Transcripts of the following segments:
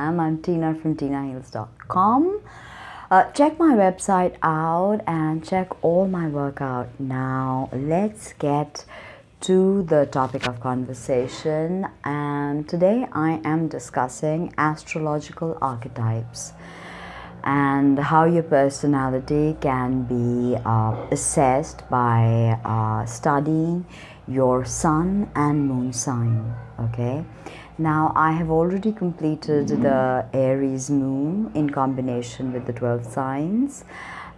Instagram. I'm Tina from TinaHeals.com. Check my website out and check all my work out. Now let's get to the topic of conversation, and today I am discussing astrological archetypes and how your personality can be assessed by studying your sun and moon sign. Okay, now I have already completed the Aries moon in combination with the 12 signs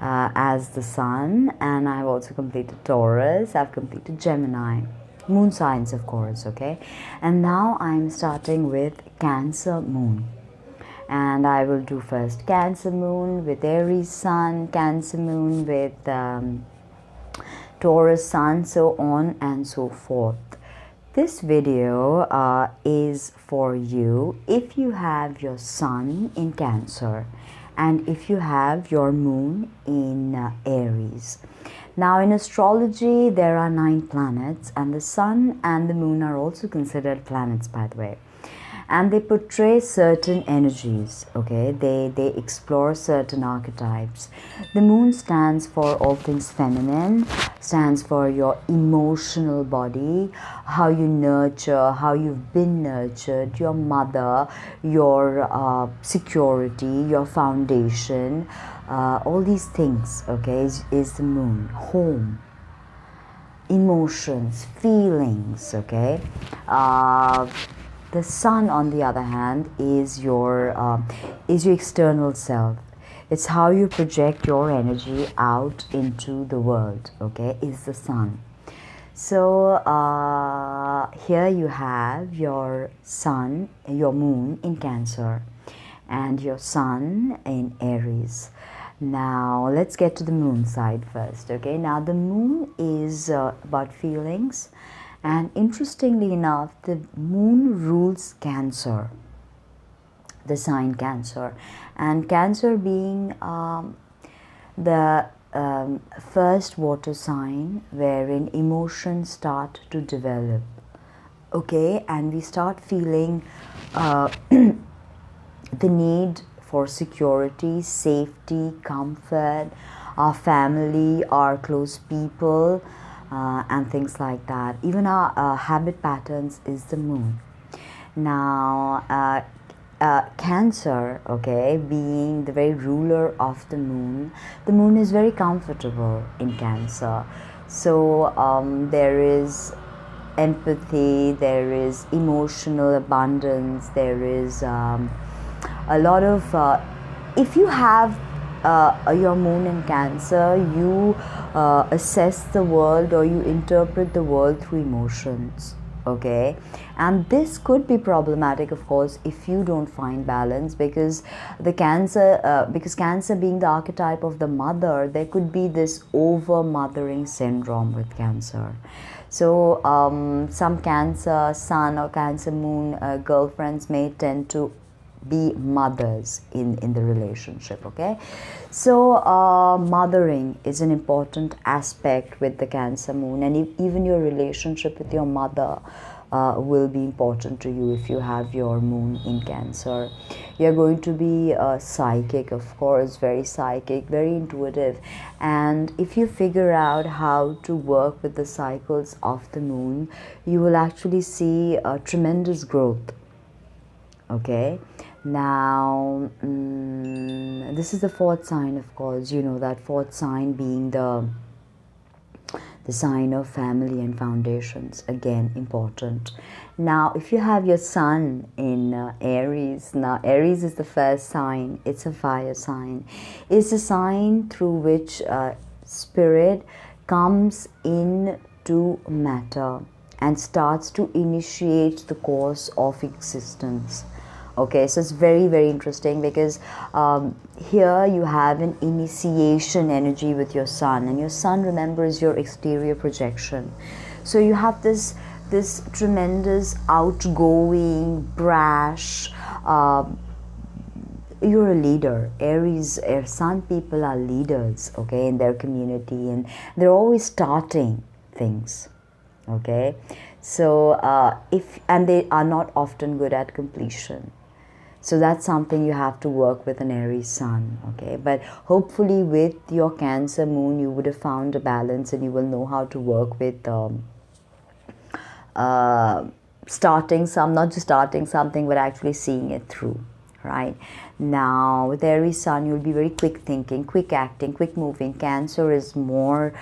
as the sun, and I've also completed Taurus. I've completed Gemini moon signs, of course. Okay, and now I'm starting with Cancer moon. And I will do first Cancer moon with Aries sun, Cancer moon with Taurus sun, so on and so forth. This video is for you if you have your sun in Cancer and if you have your moon in Aries. Now in astrology there are 9 planets, and the sun and the moon are also considered planets, by the way. And they portray certain energies, okay? They explore certain archetypes. The moon stands for all things feminine, stands for your emotional body, how you nurture, how you've been nurtured, your mother, your security, your foundation, all these things, okay, is the moon. Home, emotions, feelings, okay? The sun, on the other hand, is your external self. It's how you project your energy out into the world, okay, is the sun. So here you have your sun, your moon in Cancer, and your sun in Aries. Now let's get to the moon side first, okay? Now the moon is about feelings. And interestingly enough, the moon rules Cancer, the sign Cancer. And Cancer being the first water sign wherein emotions start to develop. Okay, and we start feeling the need for security, safety, comfort, our family, our close people, and things like that. Even our habit patterns is the moon. Now Cancer, okay, being the very ruler of the moon is very comfortable in Cancer. So there is empathy, there is emotional abundance, there is a lot of if you have your moon in Cancer, you assess the world, or you interpret the world through emotions, okay? And this could be problematic, of course, if you don't find balance, because the Cancer being the archetype of the mother, there could be this over mothering syndrome with Cancer. So some Cancer sun or Cancer moon girlfriends may tend to be mothers in the relationship, okay? So mothering is an important aspect with the Cancer moon, and even your relationship with your mother will be important to you if you have your moon in Cancer. You're going to be psychic, of course, very psychic, very intuitive, and if you figure out how to work with the cycles of the moon, you will actually see a tremendous growth. Okay, now this is the 4th sign, of course. You know that 4th sign being the sign of family and foundations, again important. Now if you have your sun in Aries, now Aries is the first sign. It's a fire sign. It's a sign through which spirit comes into matter and starts to initiate the course of existence. Okay, so it's very, very interesting, because here you have an initiation energy with your sun, and your sun, remember, is your exterior projection. So you have this tremendous outgoing, brash, you're a leader. Aries, sun people are leaders, okay, in their community, and they're always starting things, okay. So and they are not often good at completion. So that's something you have to work with an Aries sun, okay? But hopefully with your Cancer moon, you would have found a balance, and you will know how to work with uh, not just starting something, but actually seeing it through, right? Now, with Aries sun, you'll be very quick thinking, quick acting, quick moving. Cancer is more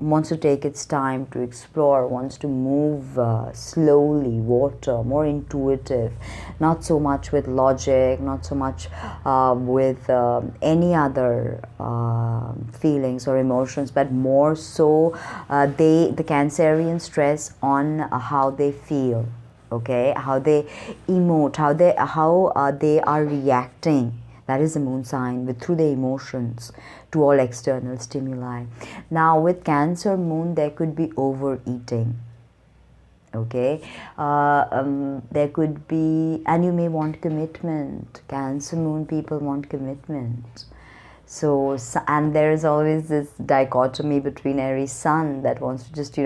wants to take its time to explore, wants to move slowly, water, more intuitive, not so much with logic, not so much with any other feelings or emotions, but more so the Cancerian stress on how they feel, okay, how they emote, how they are reacting. That is the moon sign, with through the emotions to all external stimuli. Now with Cancer moon, there could be overeating, okay. There could be, and you may want commitment. Cancer moon people want commitment. So, and there's always this dichotomy between Aries sun that wants to just,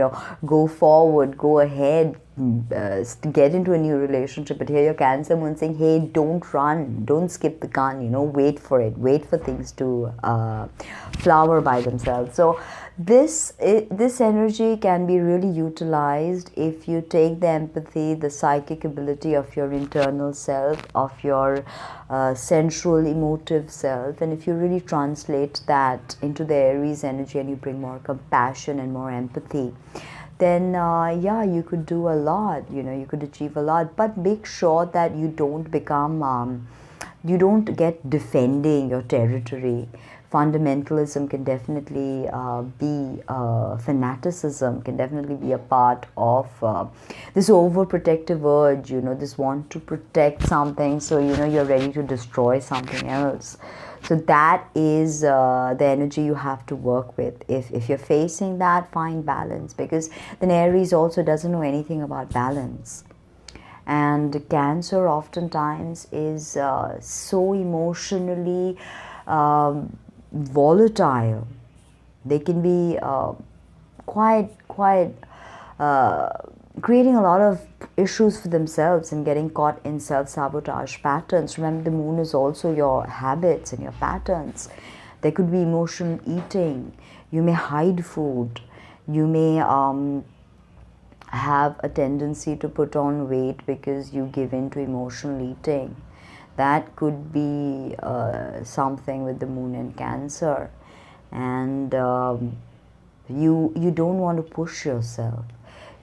go forward, go ahead, get into a new relationship. But here your Cancer moon saying, hey, don't run, don't skip the gun, wait for it, wait for things to flower by themselves. So this energy can be really utilized if you take the empathy, the psychic ability of your internal self, of your sensual, emotive self, and if you really translate that into the Aries energy and you bring more compassion and more empathy, then yeah, you could do a lot, you could achieve a lot. But make sure that you don't become you don't get defending your territory. Fundamentalism can definitely be fanaticism can definitely be a part of this overprotective urge, this want to protect something, so you're ready to destroy something else. So that is the energy you have to work with. If you're facing that, find balance, because then Aries also doesn't know anything about balance. And Cancer oftentimes is so emotionally volatile. They can be quite creating a lot of issues for themselves and getting caught in self-sabotage patterns. Remember, the moon is also your habits and your patterns. There could be emotional eating. You may hide food. You may have a tendency to put on weight because you give in to emotional eating. That could be something with the moon in Cancer. And you don't want to push yourself.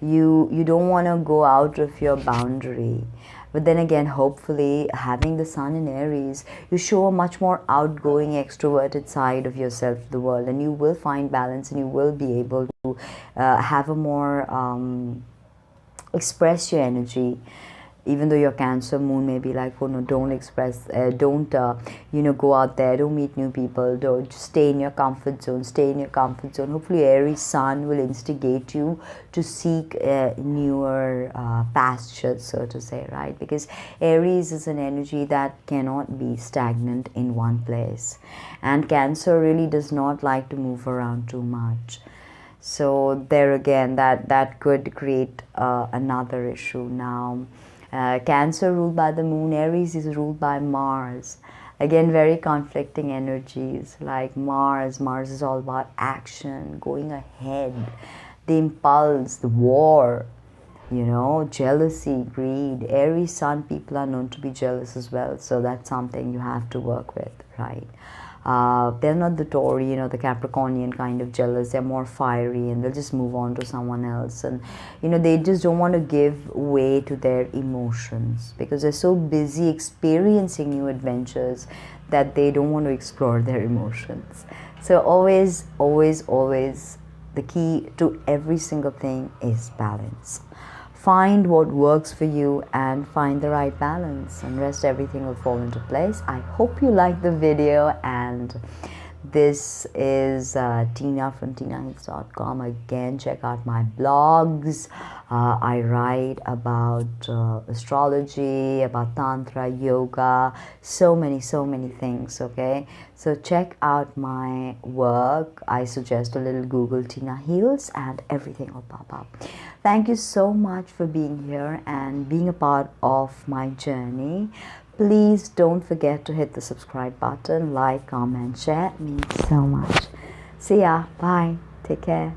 You don't want to go out of your boundary. But then again, hopefully, having the sun in Aries, you show a much more outgoing, extroverted side of yourself to the world, and you will find balance, and you will be able to have a more express your energy. Even though your Cancer moon may be like, oh no, don't express, don't go out there, don't meet new people, don't, just stay in your comfort zone, stay in your comfort zone. Hopefully Aries sun will instigate you to seek newer pastures, so to say, right? Because Aries is an energy that cannot be stagnant in one place, and Cancer really does not like to move around too much. So there again, that could create another issue. Now Cancer ruled by the moon, Aries is ruled by Mars. Again, very conflicting energies. Like Mars is all about action, going ahead, the impulse, the war, jealousy, greed. Aries sun people are known to be jealous as well, so that's something you have to work with, right? They're not the Tauri, the Capricornian kind of jealous. They're more fiery, and they'll just move on to someone else. And, they just don't want to give way to their emotions because they're so busy experiencing new adventures that they don't want to explore their emotions. So always, always, always, the key to every single thing is balance. Find what works for you and find the right balance, and rest everything will fall into place. I hope you liked the video, and this is Tina from tinahills.com. Again, check out my blogs. I write about astrology, about tantra, yoga, so many things, okay? So check out my work. I suggest a little Google Tina Hills and everything will pop up. Thank you so much for being here and being a part of my journey. Please don't forget to hit the subscribe button, like, comment, share. It means so much. See ya. Bye. Take care.